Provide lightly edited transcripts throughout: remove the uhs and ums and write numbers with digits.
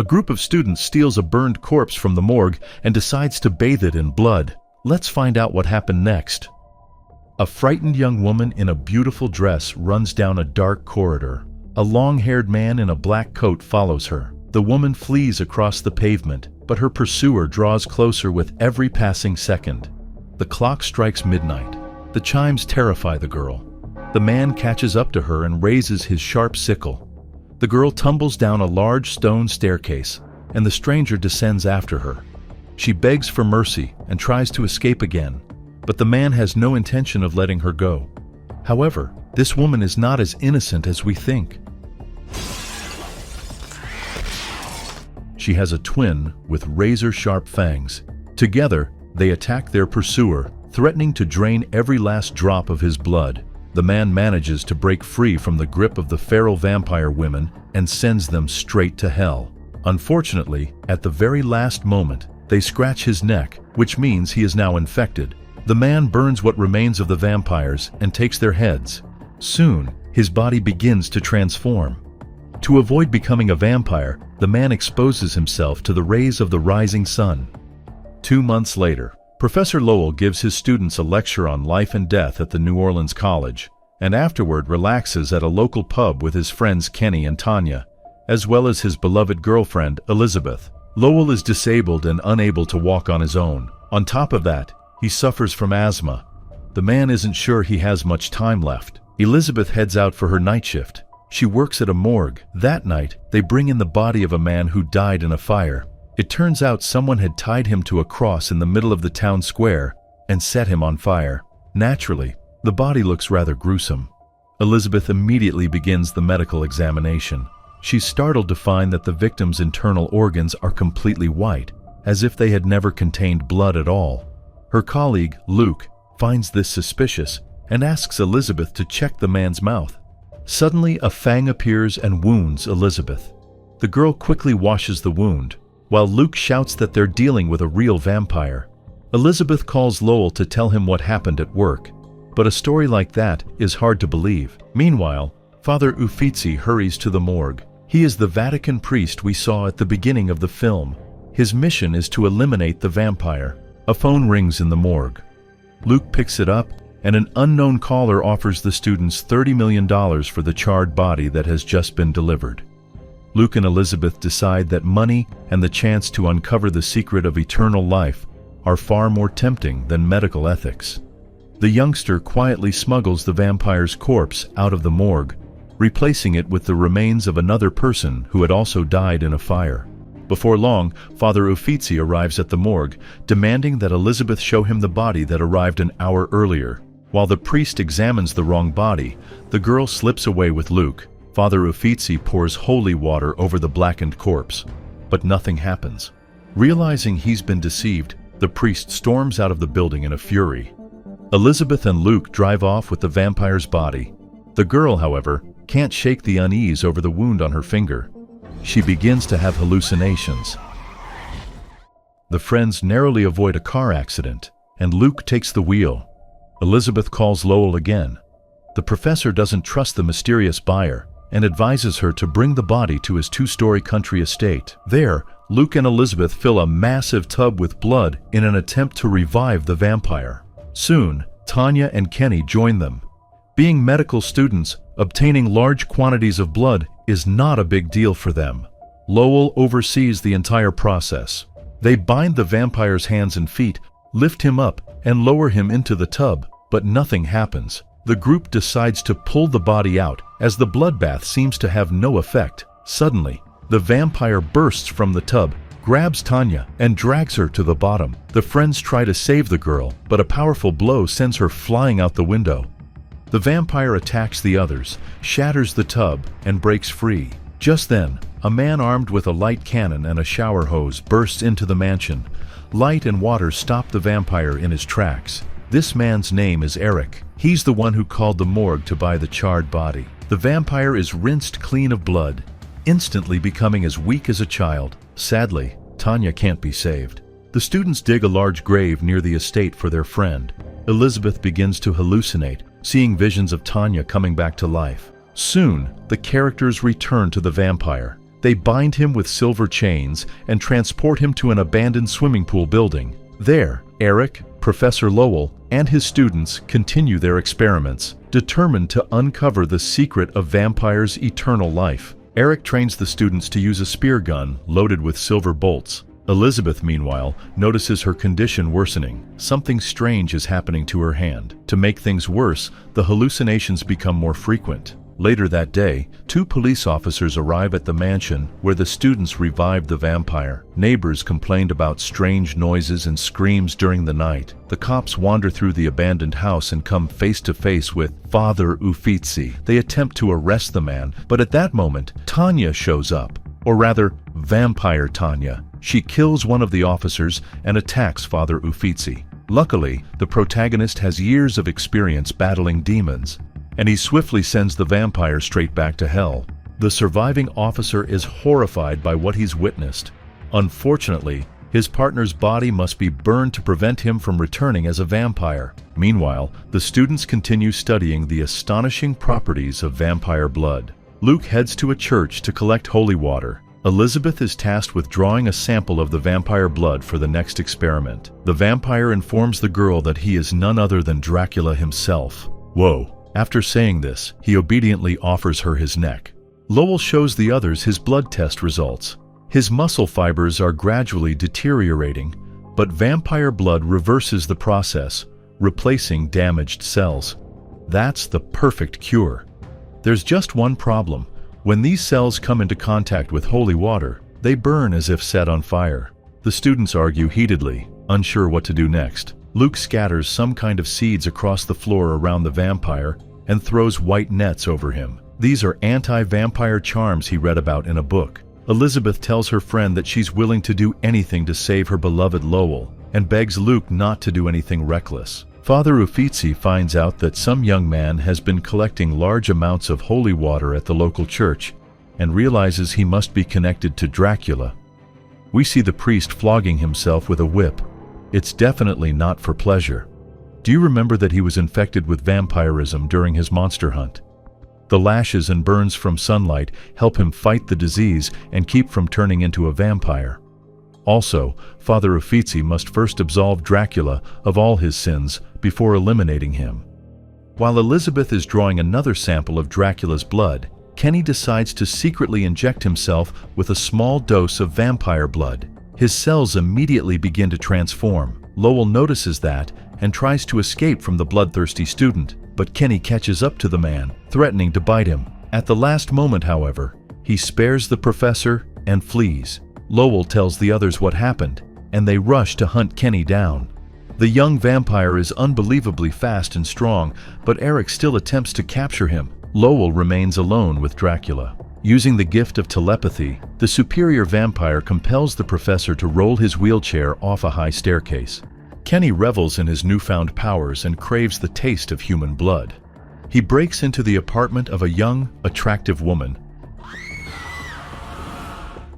A group of students steals a burned corpse from the morgue and decides to bathe it in blood. Let's find out what happened next. A frightened young woman in a beautiful dress runs down a dark corridor. A long-haired man in a black coat follows her. The woman flees across the pavement, but her pursuer draws closer with every passing second. The clock strikes midnight. The chimes terrify the girl. The man catches up to her and raises his sharp sickle. The girl tumbles down a large stone staircase, and the stranger descends after her. She begs for mercy and tries to escape again, but the man has no intention of letting her go. However, this woman is not as innocent as we think. She has a twin with razor-sharp fangs. Together, they attack their pursuer, threatening to drain every last drop of his blood. The man manages to break free from the grip of the feral vampire women and sends them straight to hell. Unfortunately, at the very last moment, they scratch his neck, which means he is now infected. The man burns what remains of the vampires and takes their heads. Soon, his body begins to transform. To avoid becoming a vampire, the man exposes himself to the rays of the rising sun. 2 months later, Professor Lowell gives his students a lecture on life and death at the New Orleans College, and afterward relaxes at a local pub with his friends Kenny and Tanya, as well as his beloved girlfriend, Elizabeth. Lowell is disabled and unable to walk on his own. On top of that, he suffers from asthma. The man isn't sure he has much time left. Elizabeth heads out for her night shift. She works at a morgue. That night, they bring in the body of a man who died in a fire. It turns out someone had tied him to a cross in the middle of the town square and set him on fire. Naturally, the body looks rather gruesome. Elizabeth immediately begins the medical examination. She's startled to find that the victim's internal organs are completely white, as if they had never contained blood at all. Her colleague, Luke, finds this suspicious and asks Elizabeth to check the man's mouth. Suddenly, a fang appears and wounds Elizabeth. The girl quickly washes the wound, while Luke shouts that they're dealing with a real vampire. Elizabeth calls Lowell to tell him what happened at work, but a story like that is hard to believe. Meanwhile, Father Uffizi hurries to the morgue. He is the Vatican priest we saw at the beginning of the film. His mission is to eliminate the vampire. A phone rings in the morgue. Luke picks it up, and an unknown caller offers the students $30 million for the charred body that has just been delivered. Luke and Elizabeth decide that money and the chance to uncover the secret of eternal life are far more tempting than medical ethics. The youngster quietly smuggles the vampire's corpse out of the morgue, replacing it with the remains of another person who had also died in a fire. Before long, Father Uffizi arrives at the morgue, demanding that Elizabeth show him the body that arrived an hour earlier. While the priest examines the wrong body, the girl slips away with Luke. Father Uffizi pours holy water over the blackened corpse, but nothing happens. Realizing he's been deceived, the priest storms out of the building in a fury. Elizabeth and Luke drive off with the vampire's body. The girl, however, can't shake the unease over the wound on her finger. She begins to have hallucinations. The friends narrowly avoid a car accident, and Luke takes the wheel. Elizabeth calls Lowell again. The professor doesn't trust the mysterious buyer and advises her to bring the body to his 2-story country estate. There, Luke and Elizabeth fill a massive tub with blood in an attempt to revive the vampire. Soon, Tanya and Kenny join them. Being medical students, obtaining large quantities of blood is not a big deal for them. Lowell oversees the entire process. They bind the vampire's hands and feet, lift him up, and lower him into the tub, but nothing happens. The group decides to pull the body out, as the bloodbath seems to have no effect. Suddenly, the vampire bursts from the tub, grabs Tanya, and drags her to the bottom. The friends try to save the girl, but a powerful blow sends her flying out the window. The vampire attacks the others, shatters the tub, and breaks free. Just then, a man armed with a light cannon and a shower hose bursts into the mansion. Light and water stop the vampire in his tracks. This man's name is Eric. He's the one who called the morgue to buy the charred body. The vampire is rinsed clean of blood, instantly becoming as weak as a child. Sadly, Tanya can't be saved. The students dig a large grave near the estate for their friend. Elizabeth begins to hallucinate, seeing visions of Tanya coming back to life. Soon, the characters return to the vampire. They bind him with silver chains and transport him to an abandoned swimming pool building. There, Eric, Professor Lowell, and his students continue their experiments, determined to uncover the secret of vampires' eternal life. Eric trains the students to use a spear gun loaded with silver bolts. Elizabeth, meanwhile, notices her condition worsening. Something strange is happening to her hand. To make things worse, the hallucinations become more frequent. Later that day, 2 police officers arrive at the mansion where the students revived the vampire. Neighbors complained about strange noises and screams during the night. The cops wander through the abandoned house and come face to face with Father Uffizi. They attempt to arrest the man, but at that moment, Tanya shows up. Or rather, Vampire Tanya. She kills one of the officers and attacks Father Uffizi. Luckily, the protagonist has years of experience battling demons, and he swiftly sends the vampire straight back to hell. The surviving officer is horrified by what he's witnessed. Unfortunately, his partner's body must be burned to prevent him from returning as a vampire. Meanwhile, the students continue studying the astonishing properties of vampire blood. Luke heads to a church to collect holy water. Elizabeth is tasked with drawing a sample of the vampire blood for the next experiment. The vampire informs the girl that he is none other than Dracula himself. Whoa. After saying this, he obediently offers her his neck. Lowell shows the others his blood test results. His muscle fibers are gradually deteriorating, but vampire blood reverses the process, replacing damaged cells. That's the perfect cure. There's just one problem. When these cells come into contact with holy water, they burn as if set on fire. The students argue heatedly, unsure what to do next. Luke scatters some kind of seeds across the floor around the vampire and throws white nets over him. These are anti-vampire charms he read about in a book. Elizabeth tells her friend that she's willing to do anything to save her beloved Lowell and begs Luke not to do anything reckless. Father Uffizi finds out that some young man has been collecting large amounts of holy water at the local church and realizes he must be connected to Dracula. We see the priest flogging himself with a whip. It's definitely not for pleasure. Do you remember that he was infected with vampirism during his monster hunt? The lashes and burns from sunlight help him fight the disease and keep from turning into a vampire. Also, Father Uffizi must first absolve Dracula of all his sins before eliminating him. While Elizabeth is drawing another sample of Dracula's blood, Kenny decides to secretly inject himself with a small dose of vampire blood. His cells immediately begin to transform. Lowell notices that and tries to escape from the bloodthirsty student, but Kenny catches up to the man, threatening to bite him. At the last moment, however, he spares the professor and flees. Lowell tells the others what happened, and they rush to hunt Kenny down. The young vampire is unbelievably fast and strong, but Eric still attempts to capture him. Lowell remains alone with Dracula. Using the gift of telepathy, the superior vampire compels the professor to roll his wheelchair off a high staircase. Kenny revels in his newfound powers and craves the taste of human blood. He breaks into the apartment of a young, attractive woman.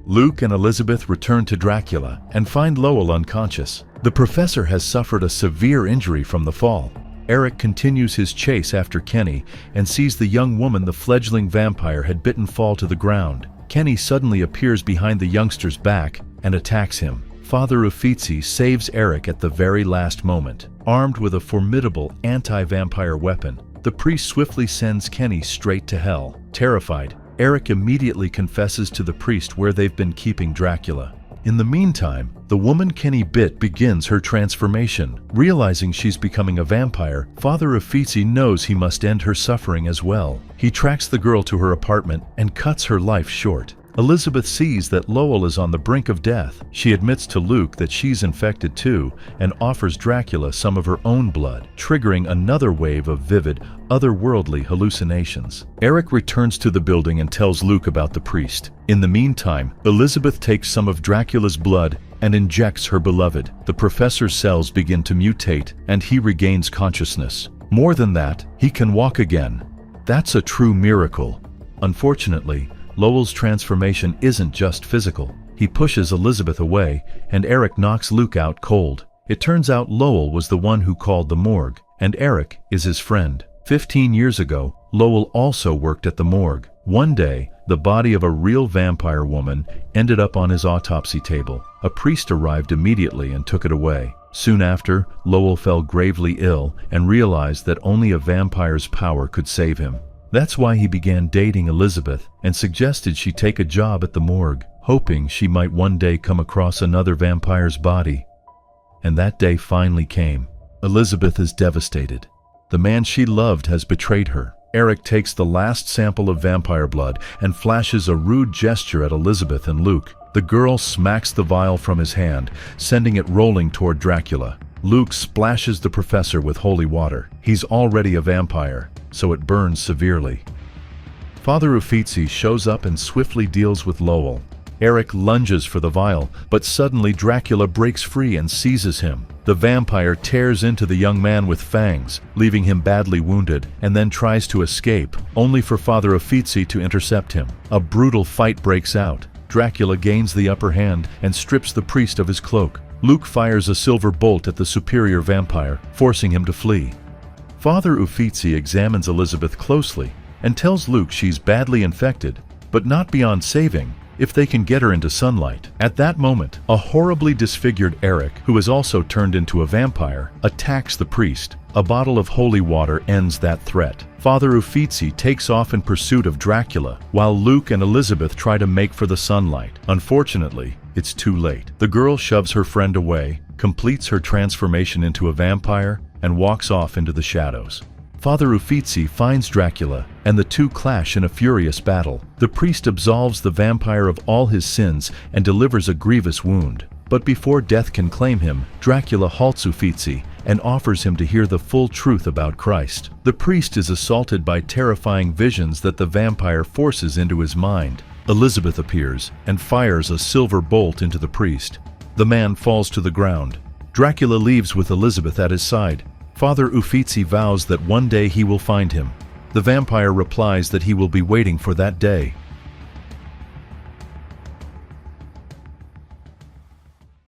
Luke and Elizabeth return to Dracula and find Lowell unconscious. The professor has suffered a severe injury from the fall. Eric continues his chase after Kenny and sees the young woman the fledgling vampire had bitten fall to the ground. Kenny suddenly appears behind the youngster's back and attacks him. Father Uffizi saves Eric at the very last moment. Armed with a formidable anti-vampire weapon, the priest swiftly sends Kenny straight to hell. Terrified, Eric immediately confesses to the priest where they've been keeping Dracula. In the meantime, the woman Kenny bit begins her transformation. Realizing she's becoming a vampire, Father Uffizi knows he must end her suffering as well. He tracks the girl to her apartment and cuts her life short. Elizabeth sees that Lowell is on the brink of death. She admits to Luke that she's infected too and offers Dracula some of her own blood, triggering another wave of vivid, otherworldly hallucinations. Eric returns to the building and tells Luke about the priest. In the meantime, Elizabeth takes some of Dracula's blood and injects her beloved. The professor's cells begin to mutate and he regains consciousness. More than that, he can walk again. That's a true miracle. Unfortunately, Lowell's transformation isn't just physical. He pushes Elizabeth away, and Eric knocks Luke out cold. It turns out Lowell was the one who called the morgue, and Eric is his friend. 15 years ago, Lowell also worked at the morgue. One day, the body of a real vampire woman ended up on his autopsy table. A priest arrived immediately and took it away. Soon after, Lowell fell gravely ill and realized that only a vampire's power could save him. That's why he began dating Elizabeth and suggested she take a job at the morgue, hoping she might one day come across another vampire's body. And that day finally came. Elizabeth is devastated. The man she loved has betrayed her. Eric takes the last sample of vampire blood and flashes a rude gesture at Elizabeth and Luke. The girl smacks the vial from his hand, sending it rolling toward Dracula. Luke splashes the professor with holy water. He's already a vampire, so it burns severely. Father Uffizi shows up and swiftly deals with Lowell. Eric lunges for the vial, but suddenly Dracula breaks free and seizes him. The vampire tears into the young man with fangs, leaving him badly wounded, and then tries to escape, only for Father Uffizi to intercept him. A brutal fight breaks out. Dracula gains the upper hand and strips the priest of his cloak. Luke fires a silver bolt at the superior vampire, forcing him to flee. Father Uffizi examines Elizabeth closely and tells Luke she's badly infected, but not beyond saving if they can get her into sunlight. At that moment, a horribly disfigured Eric, who is also turned into a vampire, attacks the priest. A bottle of holy water ends that threat. Father Uffizi takes off in pursuit of Dracula, while Luke and Elizabeth try to make for the sunlight. Unfortunately, it's too late. The girl shoves her friend away, completes her transformation into a vampire, and walks off into the shadows. Father Uffizi finds Dracula, and the two clash in a furious battle. The priest absolves the vampire of all his sins and delivers a grievous wound. But before death can claim him, Dracula halts Uffizi and offers him to hear the full truth about Christ. The priest is assaulted by terrifying visions that the vampire forces into his mind. Elizabeth appears and fires a silver bolt into the priest. The man falls to the ground. Dracula leaves with Elizabeth at his side. Father Uffizi vows that one day he will find him. The vampire replies that he will be waiting for that day.